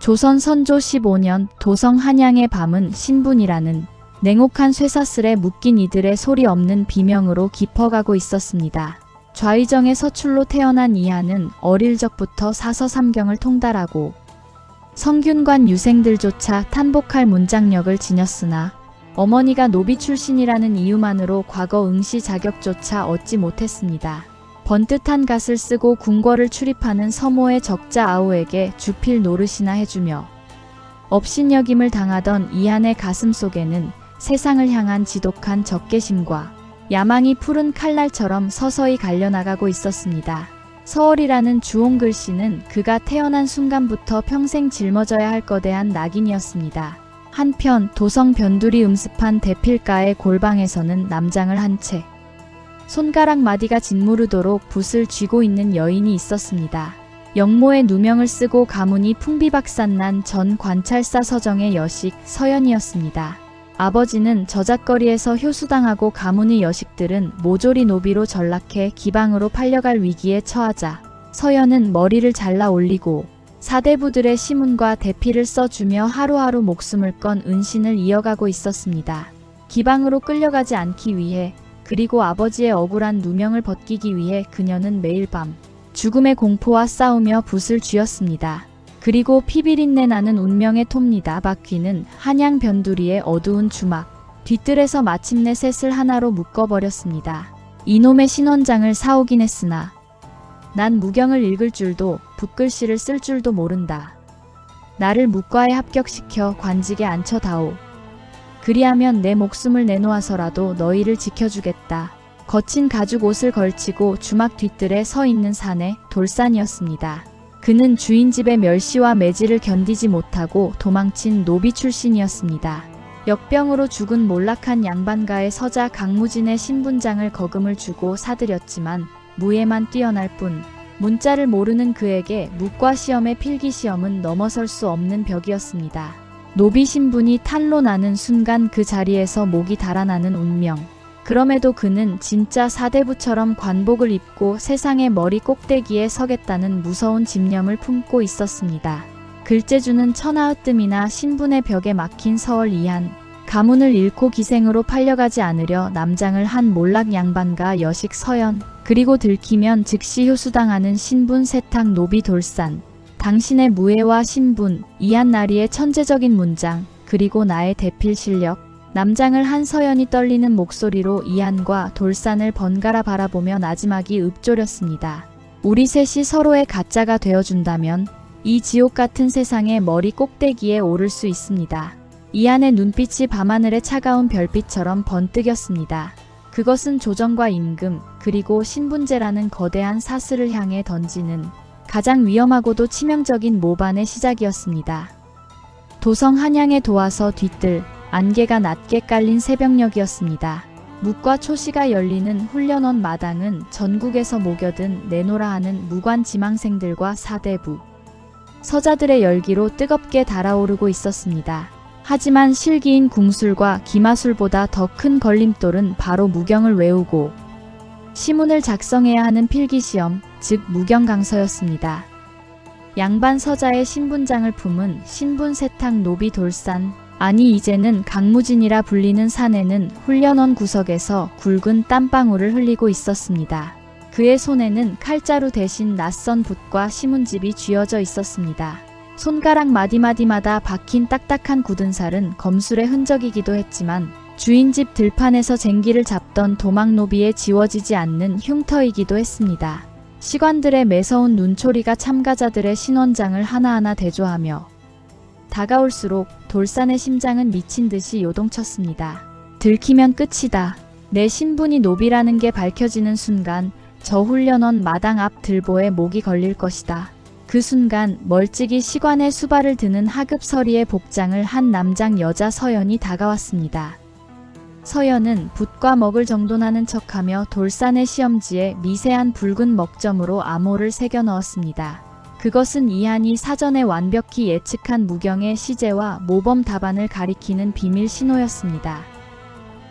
조선 선조 15년 도성 한양의 밤은 신분이라는 냉혹한 쇠사슬에 묶인 이들의 소리 없는 비명으로 깊어가고 있었습니다. 좌의정의 서출로 태어난 이하는 어릴 적부터 사서삼경을 통달하고 성균관 유생들조차 탄복할 문장력을 지녔으나 어머니가 노비 출신이라는 이유만으로 과거 응시 자격조차 얻지 못했습니다. 번듯한 갓을 쓰고 궁궐을 출입하는 서모의 적자 아우에게 주필 노릇이나 해주며 업신여김을 당하던 이한의 가슴 속에는 세상을 향한 지독한 적개심과 야망이 푸른 칼날처럼 서서히 갈려나가고 있었습니다. 서월이라는 주홍글씨는 그가 태어난 순간부터 평생 짊어져야 할 거대한 낙인이었습니다. 한편 도성 변두리 음습한 대필가의 골방에서는 남장을 한 채 손가락 마디가 짓무르도록 붓을 쥐고 있는 여인이 있었습니다. 영모의 누명을 쓰고 가문이 풍비박산난 전 관찰사 서정의 여식 서연이었습니다. 아버지는 저잣거리에서 효수당하고 가문의 여식들은 모조리 노비로 전락해 기방으로 팔려갈 위기에 처하자 서연은 머리를 잘라 올리고 사대부들의 시문과 대필을 써주며 하루하루 목숨을 건 은신을 이어가고 있었습니다. 기방으로 끌려가지 않기 위해 그리고 아버지의 억울한 누명을 벗기기 위해 그녀는 매일 밤 죽음의 공포와 싸우며 붓을 쥐었습니다. 그리고 피비린내 나는 운명의 톱니다. 바퀴는 한양 변두리의 어두운 주막 뒤뜰에서 마침내 셋을 하나로 묶어버렸습니다. 이놈의 신원장을 사오긴 했으나 난 무경을 읽을 줄도 붓글씨를 쓸 줄도 모른다. 나를 묵과에 합격시켜 관직에 앉혀다오. 그리하면 내 목숨을 내놓아서라도 너희를 지켜주겠다. 거친 가죽 옷을 걸치고 주막 뒤뜰에 서 있는 사내 돌산이었습니다. 그는 주인 집의 멸시와 매질을 견디지 못하고 도망친 노비 출신이었습니다. 역병으로 죽은 몰락한 양반가의 서자 강무진의 신분장을 거금을 주고 사들였지만 무예만 뛰어날 뿐 문자를 모르는 그에게 묵과 시험의 필기시험은 넘어설 수 없는 벽이었습니다. 노비 신분이 탄로 나는 순간 그 자리에서 목이 달아나는 운명. 그럼에도 그는 진짜 사대부처럼 관복을 입고 세상의 머리 꼭대기에 서겠다는 무서운 집념을 품고 있었습니다. 글재주는 천하으뜸이나 신분의 벽에 막힌 서월 이한, 가문을 잃고 기생으로 팔려가지 않으려 남장을 한 몰락 양반과 여식 서연, 그리고 들키면 즉시 효수당하는 신분 세탁 노비 돌산, 당신의 무예와 신분, 이한나리의 천재적인 문장, 그리고 나의 대필 실력, 남장을 한 서연이 떨리는 목소리로 이한과 돌산을 번갈아 바라보며 나지막이 읊조렸습니다. 우리 셋이 서로의 가짜가 되어준다면 이 지옥 같은 세상의 머리 꼭대기에 오를 수 있습니다. 이한의 눈빛이 밤하늘의 차가운 별빛처럼 번뜩였습니다. 그것은 조정과 임금, 그리고 신분제라는 거대한 사슬을 향해 던지는 가장 위험하고도 치명적인 모반의 시작이었습니다. 도성 한양에 도와서 뒤뜰, 안개가 낮게 깔린 새벽녘이었습니다. 묵과 초시가 열리는 훈련원 마당은 전국에서 모여든 내노라 하는 무관 지망생들과 사대부, 서자들의 열기로 뜨겁게 달아오르고 있었습니다. 하지만 실기인 궁술과 기마술보다 더 큰 걸림돌은 바로 무경을 외우고 시문을 작성해야 하는 필기시험, 즉 무경강서였습니다. 양반 서자의 신분장을 품은 신분세탁 노비 돌산, 아니 이제는 강무진이라 불리는 사내는 훈련원 구석에서 굵은 땀방울을 흘리고 있었습니다. 그의 손에는 칼자루 대신 낯선 붓과 시문집이 쥐어져 있었습니다. 손가락 마디마디마다 박힌 딱딱한 굳은 살은 검술의 흔적이기도 했지만 주인집 들판에서 쟁기를 잡던 도망노비에 지워지지 않는 흉터이기도 했습니다. 시관들의 매서운 눈초리가 참가자들의 신원장을 하나하나 대조하며 다가올수록 돌산의 심장은 미친 듯이 요동쳤습니다. 들키면 끝이다. 내 신분이 노비라는 게 밝혀지는 순간 저 훈련원 마당 앞 들보에 목이 걸릴 것이다. 그 순간 멀찍이 시관의 수발을 드는 하급 서리의 복장을 한 남장 여자 서연이 다가왔습니다. 서연은 붓과 먹을 정돈하는 척하며 돌산의 시험지에 미세한 붉은 먹점으로 암호를 새겨 넣었습니다. 그것은 이한이 사전에 완벽히 예측한 무경의 시제와 모범 답안을 가리키는 비밀 신호였습니다.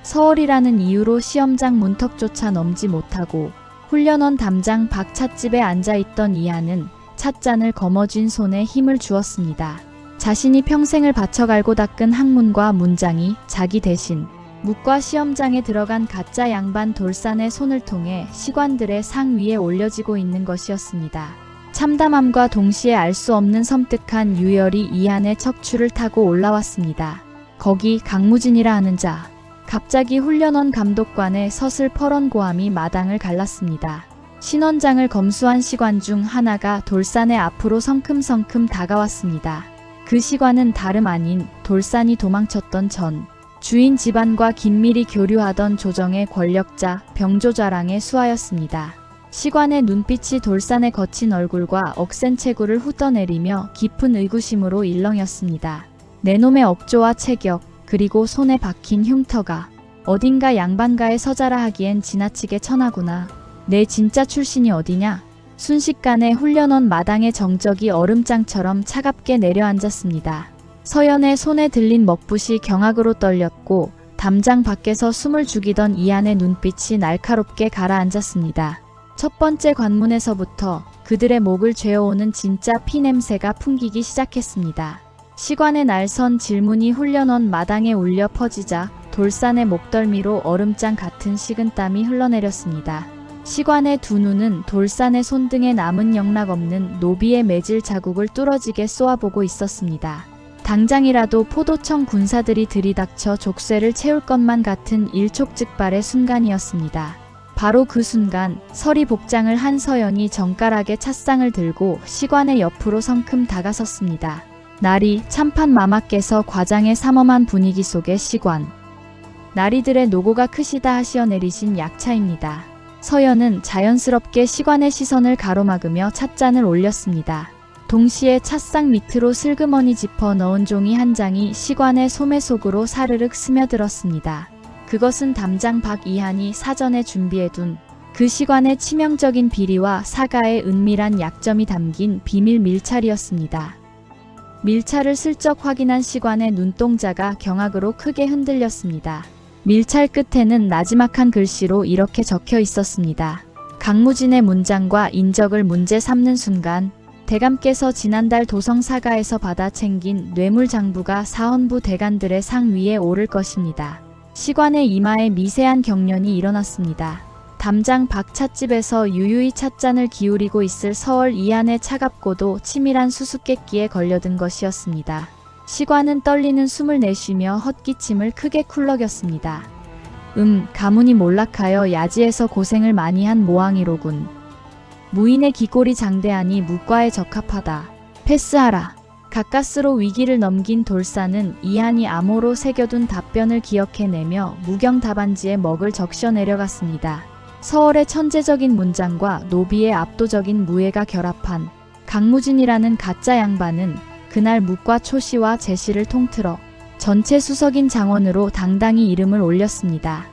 서월이라는 이유로 시험장 문턱조차 넘지 못하고 훈련원 담장 밖 찻집에 앉아있던 이한은 찻잔을 거머쥔 손에 힘을 주었습니다. 자신이 평생을 바쳐 갈고 닦은 학문과 문장이 자기 대신 묵과 시험장에 들어간 가짜 양반 돌산의 손을 통해 시관들의 상 위에 올려지고 있는 것이었습니다. 참담함과 동시에 알 수 없는 섬뜩한 유혈이 이한의 척추를 타고 올라왔습니다. 거기 강무진이라 하는 자. 갑자기 훈련원 감독관의 서슬퍼런 고함이 마당을 갈랐습니다. 신원장을 검수한 시관 중 하나가 돌산의 앞으로 성큼성큼 다가왔습니다. 그 시관은 다름 아닌 돌산이 도망쳤던 전 주인 집안과 긴밀히 교류하던 조정의 권력자 병조자랑의 수하였습니다. 시관의 눈빛이 돌산의 거친 얼굴과 억센 체구를 훑어내리며 깊은 의구심으로 일렁였습니다. 내 놈의 억조와 체격, 그리고 손에 박힌 흉터가 어딘가 양반가의 서자라 하기엔 지나치게 천하구나. 내 진짜 출신이 어디냐? 순식간에 훈련원 마당의 정적이 얼음장처럼 차갑게 내려앉았습니다. 서연의 손에 들린 먹붓이 경악으로 떨렸고 담장 밖에서 숨을 죽이던 이한의 눈빛이 날카롭게 가라앉았습니다. 첫 번째 관문에서부터 그들의 목을 죄어오는 진짜 피냄새가 풍기기 시작했습니다. 시관의 날선 질문이 훈련원 마당에 울려 퍼지자 돌산의 목덜미로 얼음장 같은 식은땀이 흘러내렸습니다. 시관의 두 눈은 돌산의 손등에 남은 영락없는 노비의 매질 자국을 뚫어지게 쏘아보고 있었습니다. 당장이라도 포도청 군사들이 들이닥쳐 족쇄를 채울 것만 같은 일촉즉발의 순간이었습니다. 바로 그 순간 서리 복장을 한 서연이 정갈하게 찻상을 들고 시관의 옆으로 성큼 다가섰습니다. 날이 참판 마마께서 과장의 삼엄한 분위기 속의 시관. 나리들의 노고가 크시다 하시어 내리신 약차입니다. 서연은 자연스럽게 시관의 시선을 가로막으며 찻잔을 올렸습니다. 동시에 찻상 밑으로 슬그머니 짚어 넣은 종이 한 장이 시관의 소매 속으로 사르륵 스며들었습니다. 그것은 담장 밖 이한이 사전에 준비해둔 그 시관의 치명적인 비리와 사가의 은밀한 약점이 담긴 비밀 밀찰이었습니다. 밀찰을 슬쩍 확인한 시관의 눈동자가 경악으로 크게 흔들렸습니다. 밀찰 끝에는 나지막한 글씨로 이렇게 적혀 있었습니다. 강무진의 문장과 인적을 문제 삼는 순간 대감께서 지난달 도성 사가에서 받아 챙긴 뇌물장부가 사헌부 대간들의 상 위에 오를 것입니다. 시관의 이마에 미세한 경련이 일어났습니다. 담장 밖 찻집에서 유유히 찻잔을 기울이고 있을 서월 이한의 차갑고도 치밀한 수수께끼에 걸려든 것이었습니다. 시관은 떨리는 숨을 내쉬며 헛기침을 크게 쿨럭였습니다. 가문이 몰락하여 야지에서 고생을 많이 한 모항이로군. 무인의 기골이 장대하니 묵과에 적합하다. 패스하라. 가까스로 위기를 넘긴 돌산은 이한이 암호로 새겨둔 답변을 기억해내며 무경 답안지에 먹을 적셔 내려갔습니다. 서월의 천재적인 문장과 노비의 압도적인 무예가 결합한 강무진이라는 가짜 양반은 그날 묵과 초시와 제시를 통틀어 전체 수석인 장원으로 당당히 이름을 올렸습니다.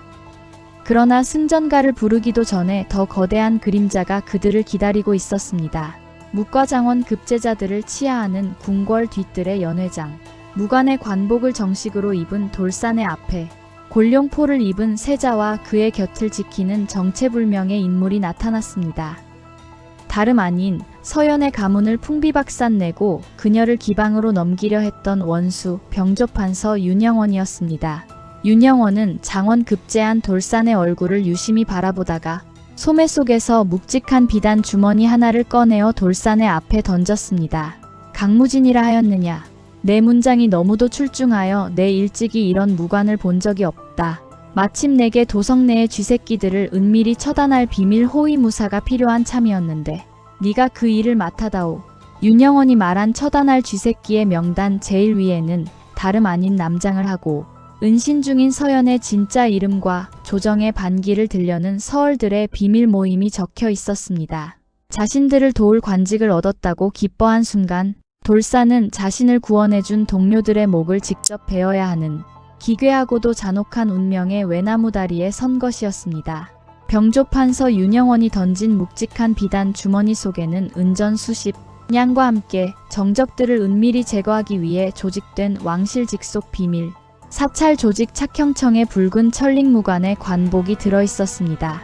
그러나 승전가를 부르기도 전에 더 거대한 그림자가 그들을 기다리고 있었습니다. 묵과 장원 급제자들을 치하하는 궁궐 뒤뜰의 연회장. 무관의 관복을 정식으로 입은 돌산의 앞에 골룡포를 입은 세자와 그의 곁을 지키는 정체불명의 인물이 나타났습니다. 다름 아닌 서연의 가문을 풍비박산내고 그녀를 기방으로 넘기려 했던 원수 병조판서 윤영원이었습니다. 윤영원은 장원 급제한 돌산의 얼굴을 유심히 바라보다가 소매 속에서 묵직한 비단 주머니 하나를 꺼내어 돌산의 앞에 던졌습니다. 강무진이라 하였느냐. 내 문장이 너무도 출중하여 내 일찍이 이런 무관을 본 적이 없다. 마침 내게 도성 내의 쥐새끼들을 은밀히 처단할 비밀 호위무사가 필요한 참이었는데 네가 그 일을 맡아다오. 윤영원이 말한 처단할 쥐새끼의 명단 제일 위에는 다름 아닌 남장을 하고 은신 중인 서연의 진짜 이름과 조정의 반기를 들려는 서얼들의 비밀 모임이 적혀 있었습니다. 자신들을 도울 관직을 얻었다고 기뻐한 순간 돌산은 자신을 구원해준 동료들의 목을 직접 베어야 하는 기괴하고도 잔혹한 운명의 외나무 다리에 선 것이었습니다. 병조판서 윤영원이 던진 묵직한 비단 주머니 속에는 은전 수십 냥과 함께 정적들을 은밀히 제거하기 위해 조직된 왕실 직속 비밀 사찰 조직 착형청의 붉은 천링무관의 관복이 들어있었습니다.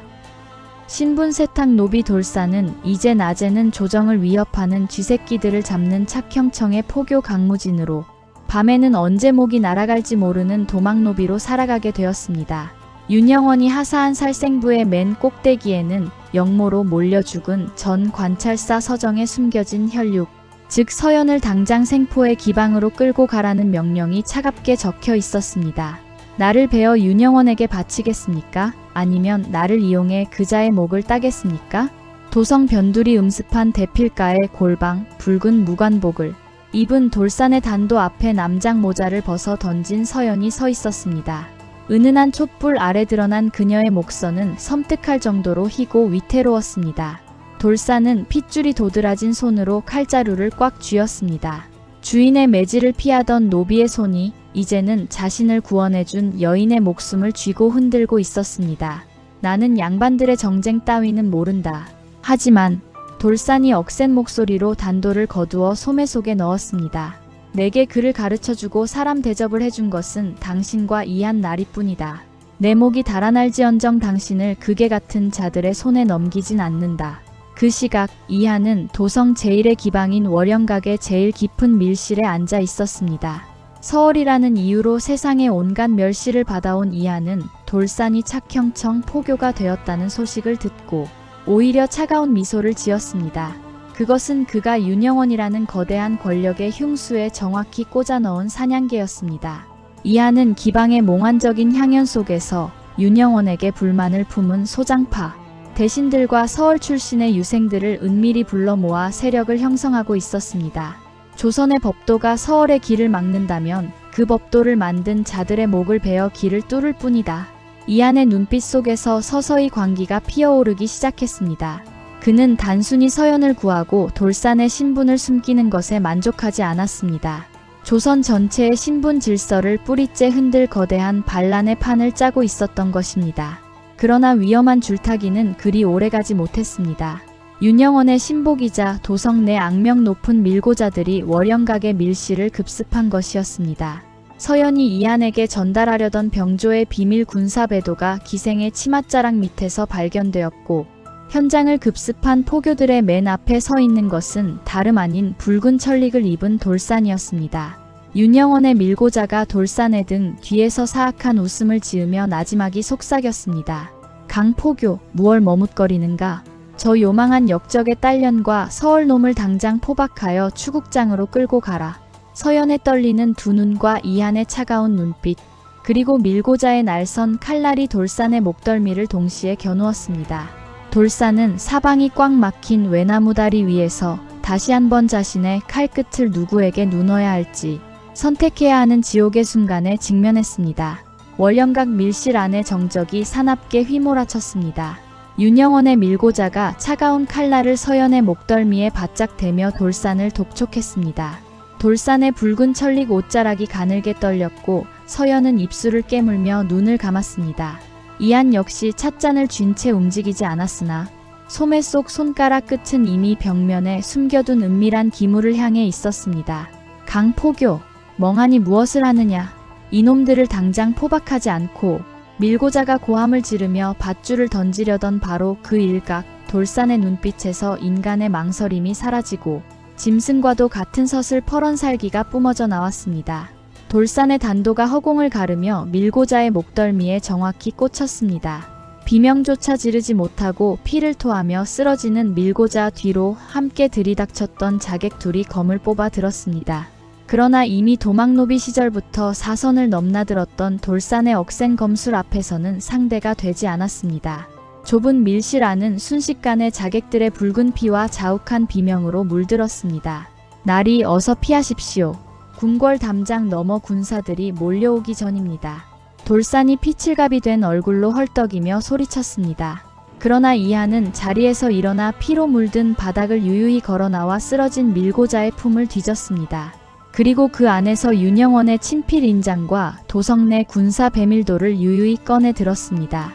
신분 세탁 노비 돌사는 이제 낮에는 조정을 위협하는 쥐새끼들을 잡는 착형청의 포교 강무진으로, 밤에는 언제 목이 날아갈지 모르는 도망노비로 살아가게 되었습니다. 윤영원이 하사한 살생부의 맨 꼭대기에는 역모로 몰려 죽은 전 관찰사 서정에 숨겨진 혈육, 즉 서연을 당장 생포의 기방으로 끌고 가라는 명령이 차갑게 적혀 있었습니다. 나를 베어 윤영원에게 바치겠습니까? 아니면 나를 이용해 그자의 목을 따겠습니까? 도성 변두리 음습한 대필가의 골방, 붉은 무관복을 입은 돌산의 단도 앞에 남장 모자를 벗어 던진 서연이 서 있었습니다. 은은한 촛불 아래 드러난 그녀의 목선은 섬뜩할 정도로 희고 위태로웠습니다. 돌산은 핏줄이 도드라진 손으로 칼자루를 꽉 쥐었습니다. 주인의 매질을 피하던 노비의 손이 이제는 자신을 구원해준 여인의 목숨을 쥐고 흔들고 있었습니다. 나는 양반들의 정쟁 따위는 모른다. 하지만 돌산이 억센 목소리로 단도를 거두어 소매 속에 넣었습니다. 내게 그를 가르쳐주고 사람 대접을 해준 것은 당신과 이한 나리뿐이다. 내 목이 달아날지언정 당신을 그게 같은 자들의 손에 넘기진 않는다. 그 시각 이한은 도성 제1의 기방인 월영각의 제일 깊은 밀실에 앉아 있었습니다. 서얼이라는 이유로 세상의 온갖 멸시를 받아온 이한은 돌산이 착형청 포교가 되었다는 소식을 듣고 오히려 차가운 미소를 지었습니다. 그것은 그가 윤영원이라는 거대한 권력의 흉수에 정확히 꽂아 넣은 사냥개였습니다. 이한은 기방의 몽환적인 향연 속에서 윤영원에게 불만을 품은 소장파 대신들과 서울 출신의 유생들을 은밀히 불러 모아 세력을 형성하고 있었습니다. 조선의 법도가 서울의 길을 막는다면 그 법도를 만든 자들의 목을 베어 길을 뚫을 뿐이다. 이한의 눈빛 속에서 서서히 광기가 피어오르기 시작했습니다. 그는 단순히 서연을 구하고 돌산의 신분을 숨기는 것에 만족하지 않았습니다. 조선 전체의 신분 질서를 뿌리째 흔들 거대한 반란의 판을 짜고 있었던 것입니다. 그러나 위험한 줄타기는 그리 오래가지 못했습니다. 윤영원의 신복이자 도성 내 악명 높은 밀고자들이 월영각의 밀실을 급습한 것이었습니다. 서연이 이한에게 전달하려던 병조의 비밀 군사 배도가 기생의 치맛자락 밑에서 발견되었고, 현장을 급습한 포교들의 맨 앞에 서 있는 것은 다름 아닌 붉은 천릭을 입은 돌산이었습니다. 윤영원의 밀고자가 돌산의 등 뒤에서 사악한 웃음을 지으며 나지막이 속삭였습니다. 강포교, 무얼 머뭇거리는가? 저 요망한 역적의 딸년과 서얼놈을 당장 포박하여 추국장으로 끌고 가라. 서연의 떨리는 두 눈과 이한의 차가운 눈빛, 그리고 밀고자의 날선 칼날이 돌산의 목덜미를 동시에 겨누었습니다. 돌산은 사방이 꽉 막힌 외나무 다리 위에서 다시 한번 자신의 칼끝을 누구에게 누너야 할지 선택해야 하는 지옥의 순간에 직면했습니다. 월영각 밀실 안의 정적이 사납게 휘몰아쳤습니다. 윤영원의 밀고자가 차가운 칼날을 서연의 목덜미에 바짝 대며 돌산을 독촉했습니다. 돌산의 붉은 천릭 옷자락이 가늘게 떨렸고 서연은 입술을 깨물며 눈을 감았습니다. 이한 역시 찻잔을 쥔 채 움직이지 않았으나 소매 속 손가락 끝은 이미 벽면에 숨겨둔 은밀한 기물을 향해 있었습니다. 강포교, 멍하니 무엇을 하느냐? 이놈들을 당장 포박하지 않고. 밀고자가 고함을 지르며 밧줄을 던지려던 바로 그 일각, 돌산의 눈빛에서 인간의 망설임이 사라지고 짐승과도 같은 서슬 퍼런 살기가 뿜어져 나왔습니다. 돌산의 단도가 허공을 가르며 밀고자의 목덜미에 정확히 꽂혔습니다. 비명조차 지르지 못하고 피를 토하며 쓰러지는 밀고자 뒤로 함께 들이닥쳤던 자객 둘이 검을 뽑아 들었습니다. 그러나 이미 도망노비 시절부터 사선을 넘나들었던 돌산의 억센 검술 앞에서는 상대가 되지 않았습니다. 좁은 밀실 안은 순식간에 자객들의 붉은 피와 자욱한 비명으로 물들었습니다. 날이 어서 피하십시오. 궁궐 담장 너머 군사들이 몰려오기 전입니다. 돌산이 피칠갑이 된 얼굴로 헐떡이며 소리쳤습니다. 그러나 이하는 자리에서 일어나 피로 물든 바닥을 유유히 걸어나와 쓰러진 밀고자의 품을 뒤졌습니다. 그리고 그 안에서 윤영원의 친필 인장과 도성 내 군사 배밀도를 유유히 꺼내 들었습니다.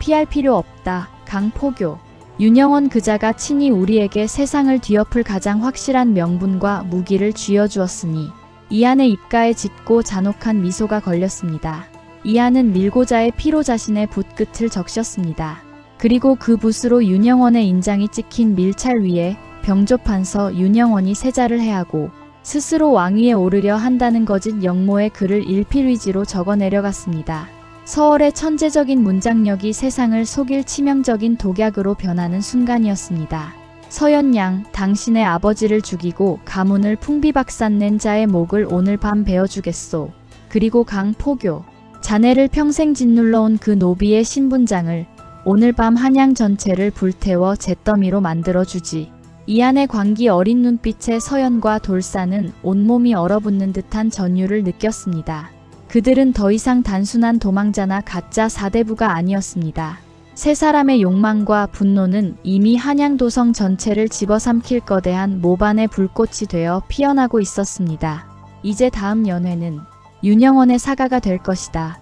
피할 필요 없다. 강포교. 윤영원 그자가 친히 우리에게 세상을 뒤엎을 가장 확실한 명분과 무기를 쥐어주었으니 이한의 입가에 짙고 잔혹한 미소가 걸렸습니다. 이한은 밀고자의 피로 자신의 붓끝을 적셨습니다. 그리고 그 붓으로 윤영원의 인장이 찍힌 밀찰 위에 병조판서 윤영원이 세자를 해하고 스스로 왕위에 오르려 한다는 거짓 영모의 글을 일필위지로 적어 내려갔습니다. 서얼의 천재적인 문장력이 세상을 속일 치명적인 독약으로 변하는 순간이었습니다. 서연양, 당신의 아버지를 죽이고 가문을 풍비박산 낸 자의 목을 오늘 밤 베어주겠소. 그리고 강포교, 자네를 평생 짓눌러온 그 노비의 신분장을 오늘 밤 한양 전체를 불태워 잿더미로 만들어주지. 이 안의 광기 어린 눈빛에 서연과 돌산은 온몸이 얼어붙는 듯한 전율을 느꼈습니다. 그들은 더 이상 단순한 도망자나 가짜 사대부가 아니었습니다. 세 사람의 욕망과 분노는 이미 한양도성 전체를 집어삼킬 거대한 모반의 불꽃이 되어 피어나고 있었습니다. 이제 다음 연회는 윤영원의 사가가 될 것이다.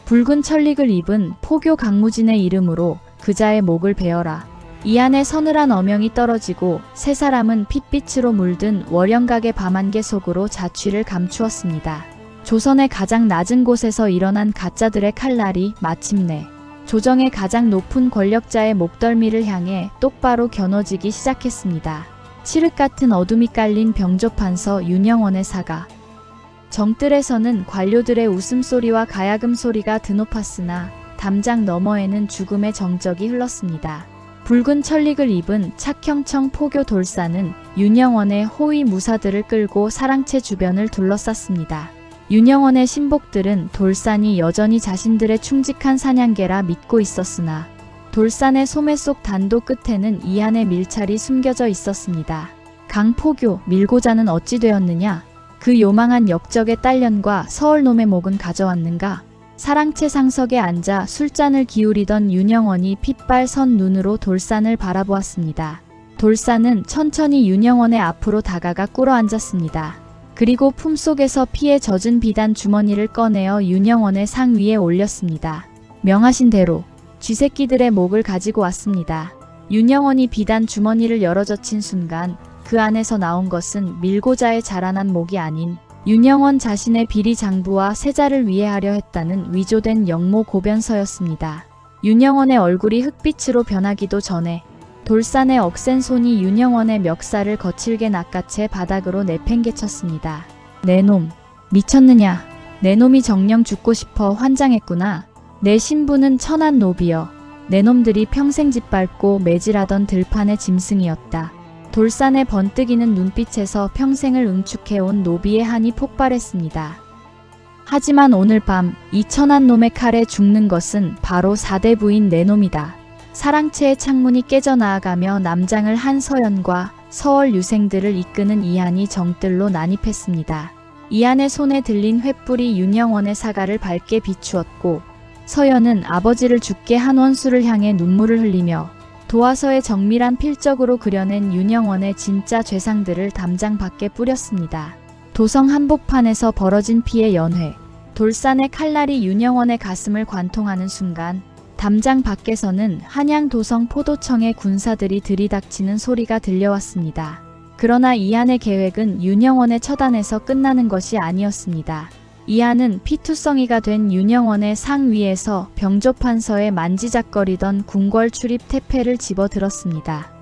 붉은 천릭을 입은 포교 강무진의 이름으로 그자의 목을 베어라. 이 안에 서늘한 어명이 떨어지고 세 사람은 핏빛으로 물든 월영각의 밤안개 속으로 자취를 감추었습니다. 조선의 가장 낮은 곳에서 일어난 가짜들의 칼날이 마침내 조정의 가장 높은 권력자의 목덜미를 향해 똑바로 겨눠지기 시작했습니다. 칠흑 같은 어둠이 깔린 병조판서 윤영원의 사가. 정뜰에서는 관료들의 웃음소리와 가야금 소리가 드높았으나 담장 너머에는 죽음의 정적이 흘렀습니다. 붉은 천릭을 입은 착형청 포교 돌사는 윤영원의 호위 무사들을 끌고 사랑채 주변을 둘러쌌습니다. 윤영원의 신복들은 돌산이 여전히 자신들의 충직한 사냥개라 믿고 있었으나 돌산의 소매 속 단도 끝에는 이 안의 밀찰이 숨겨져 있었습니다. 강포교, 밀고자는 어찌 되었느냐? 그 요망한 역적의 딸년과 서얼놈의 목은 가져왔는가? 사랑채 상석에 앉아 술잔을 기울이던 윤영원이 핏발 선 눈으로 돌산을 바라보았습니다. 돌산은 천천히 윤영원의 앞으로 다가가 꿇어앉았습니다. 그리고 품속에서 피에 젖은 비단 주머니를 꺼내어 윤영원의 상 위에 올렸습니다. 명하신 대로 쥐새끼들의 목을 가지고 왔습니다. 윤영원이 비단 주머니를 열어젖힌 순간 그 안에서 나온 것은 밀고자의 자라난 목이 아닌 윤영원 자신의 비리 장부와 세자를 위해 하려 했다는 위조된 영모 고변서였습니다. 윤영원의 얼굴이 흑빛으로 변하기도 전에 돌산의 억센 손이 윤영원의 멱살을 거칠게 낚아채 바닥으로 내팽개쳤습니다. 내 놈, 미쳤느냐? 내 놈이 정녕 죽고 싶어 환장했구나. 내 신부는 천한 노비여. 내 놈들이 평생 짓밟고 매질하던 들판의 짐승이었다. 돌산의 번뜩이는 눈빛에서 평생을 응축해온 노비의 한이 폭발했습니다. 하지만 오늘 밤 이 천한 놈의 칼에 죽는 것은 바로 사대부인 내 놈이다. 사랑채의 창문이 깨져나아가며 남장을 한 서연과 서얼 유생들을 이끄는 이한이 정뜰로 난입했습니다. 이한의 손에 들린 횃불이 윤영원의 사가를 밝게 비추었고 서연은 아버지를 죽게 한 원수를 향해 눈물을 흘리며 도화서에 정밀한 필적으로 그려낸 윤영원의 진짜 죄상들을 담장 밖에 뿌렸습니다. 도성 한복판에서 벌어진 피의 연회, 돌산의 칼날이 윤영원의 가슴을 관통하는 순간 담장 밖에서는 한양도성 포도청의 군사들이 들이닥치는 소리가 들려왔습니다. 그러나 이한의 계획은 윤영원의 처단에서 끝나는 것이 아니었습니다. 이한은 피투성이가 된 윤영원의 상 위에서 병조판서에 만지작거리던 궁궐 출입 태페를 집어들었습니다.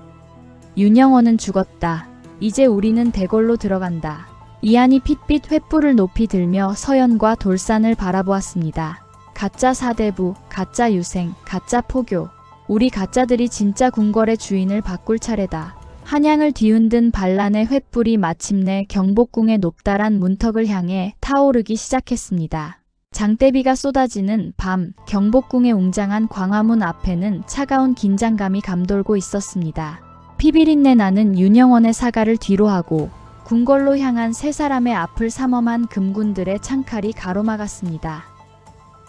윤영원은 죽었다. 이제 우리는 대궐로 들어간다. 이한이 핏빛 횃불을 높이 들며 서연과 돌산을 바라보았습니다. 가짜 사대부, 가짜 유생, 가짜 포교. 우리 가짜들이 진짜 궁궐의 주인을 바꿀 차례다. 한양을 뒤흔든 반란의 횃불이 마침내 경복궁의 높다란 문턱을 향해 타오르기 시작했습니다. 장대비가 쏟아지는 밤, 경복궁의 웅장한 광화문 앞에는 차가운 긴장감이 감돌고 있었습니다. 피비린내 나는 윤영원의 사가를 뒤로하고 궁궐로 향한 세 사람의 앞을 삼엄한 금군들의 창칼이 가로막았습니다.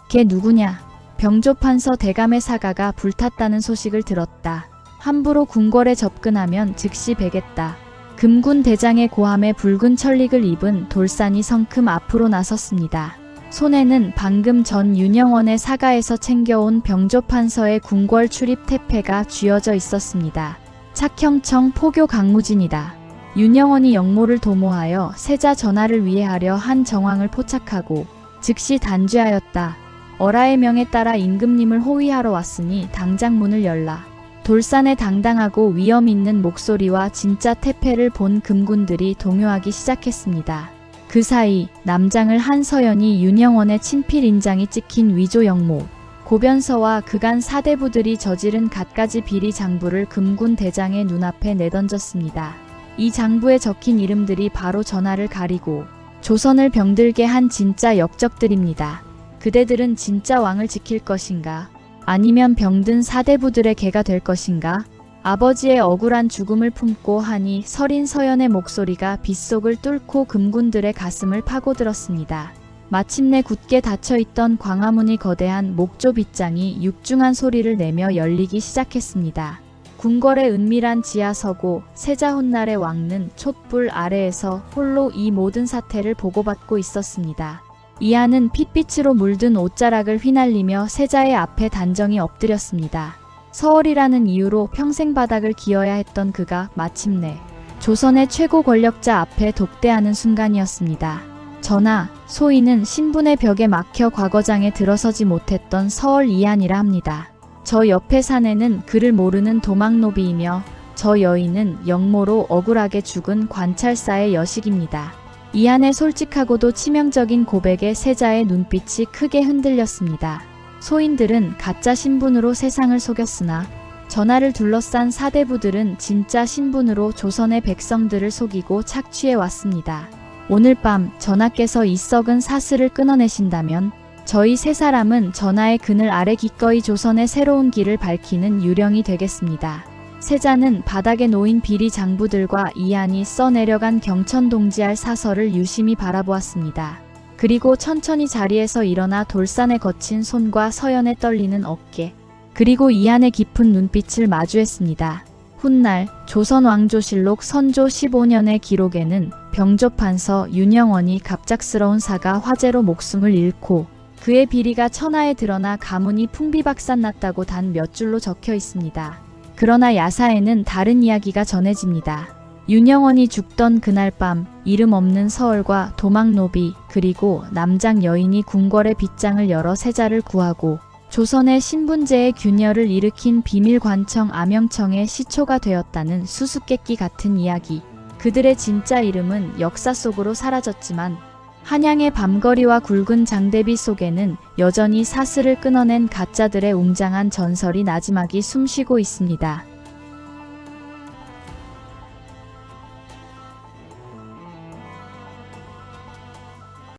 걔 누구냐? 병조판서 대감의 사가가 불탔다는 소식을 들었다. 함부로 궁궐에 접근하면 즉시 베겠다. 금군 대장의 고함에 붉은 천릭을 입은 돌산이 성큼 앞으로 나섰습니다. 손에는 방금 전 윤영원의 사가에서 챙겨온 병조판서의 궁궐 출입 태페가 쥐어져 있었습니다. 착형청 포교 강무진이다. 윤영원이 영모를 도모하여 세자 전하를 위해 하려 한 정황을 포착하고 즉시 단죄하였다. 어라의 명에 따라 임금님을 호위하러 왔으니 당장 문을 열라. 돌산의 당당하고 위험 있는 목소리와 진짜 태페를 본 금군들이 동요하기 시작했습니다. 그 사이 남장을 한 서연이 윤영원의 친필 인장이 찍힌 위조 영모, 고변서와 그간 사대부들이 저지른 갖가지 비리 장부를 금군 대장의 눈앞에 내던졌습니다. 이 장부에 적힌 이름들이 바로 전하를 가리고 조선을 병들게 한 진짜 역적들입니다. 그대들은 진짜 왕을 지킬 것인가? 아니면 병든 사대부들의 개가 될 것인가? 아버지의 억울한 죽음을 품고 하니 서린 서연의 목소리가 빗속을 뚫고 금군들의 가슴을 파고들었습니다. 마침내 굳게 닫혀있던 광화문이 거대한 목조 빗장이 육중한 소리를 내며 열리기 시작했습니다. 궁궐의 은밀한 지하서고 세자 훗날의 왕는 촛불 아래에서 홀로 이 모든 사태를 보고받고 있었습니다. 이하는 핏빛으로 물든 옷자락을 휘날리며 세자의 앞에 단정히 엎드렸습니다. 서얼이라는 이유로 평생 바닥을 기어야 했던 그가 마침내 조선의 최고 권력자 앞에 독대하는 순간이었습니다. 전하, 소인은 신분의 벽에 막혀 과거장에 들어서지 못했던 서얼 이한이라 합니다. 저 옆에 사내는 그를 모르는 도망노비이며 저 여인은 영모로 억울하게 죽은 관찰사의 여식입니다. 이한의 솔직하고도 치명적인 고백에 세자의 눈빛이 크게 흔들렸습니다. 소인들은 가짜 신분으로 세상을 속였으나 전하를 둘러싼 사대부들은 진짜 신분으로 조선의 백성들을 속이고 착취해 왔습니다. 오늘 밤 전하께서 이 썩은 사슬을 끊어내신다면 저희 세 사람은 전하의 그늘 아래 기꺼이 조선의 새로운 길을 밝히는 유령이 되겠습니다. 세자는 바닥에 놓인 비리 장부들과 이한이 써내려간 경천동지할 사설을 유심히 바라보았습니다. 그리고 천천히 자리에서 일어나 돌산에 거친 손과 서연에 떨리는 어깨, 그리고 이한의 깊은 눈빛을 마주했습니다. 훗날 조선왕조실록 선조 15년의 기록에는 병조판서 윤영원이 갑작스러운 사가 화재로 목숨을 잃고 그의 비리가 천하에 드러나 가문이 풍비박산났다고 단 몇 줄로 적혀 있습니다. 그러나 야사에는 다른 이야기가 전해집니다. 윤영원이 죽던 그날 밤 이름 없는 서얼과 도망노비 그리고 남장 여인이 궁궐의 빗장을 열어 세자를 구하고 조선의 신분제의 균열을 일으킨 비밀관청 암영청의 시초가 되었다는 수수께끼 같은 이야기. 그들의 진짜 이름은 역사 속으로 사라졌지만 한양의 밤거리와 굵은 장대비 속에는 여전히 사슬을 끊어낸 가짜들의 웅장한 전설이 나지막이 숨쉬고 있습니다.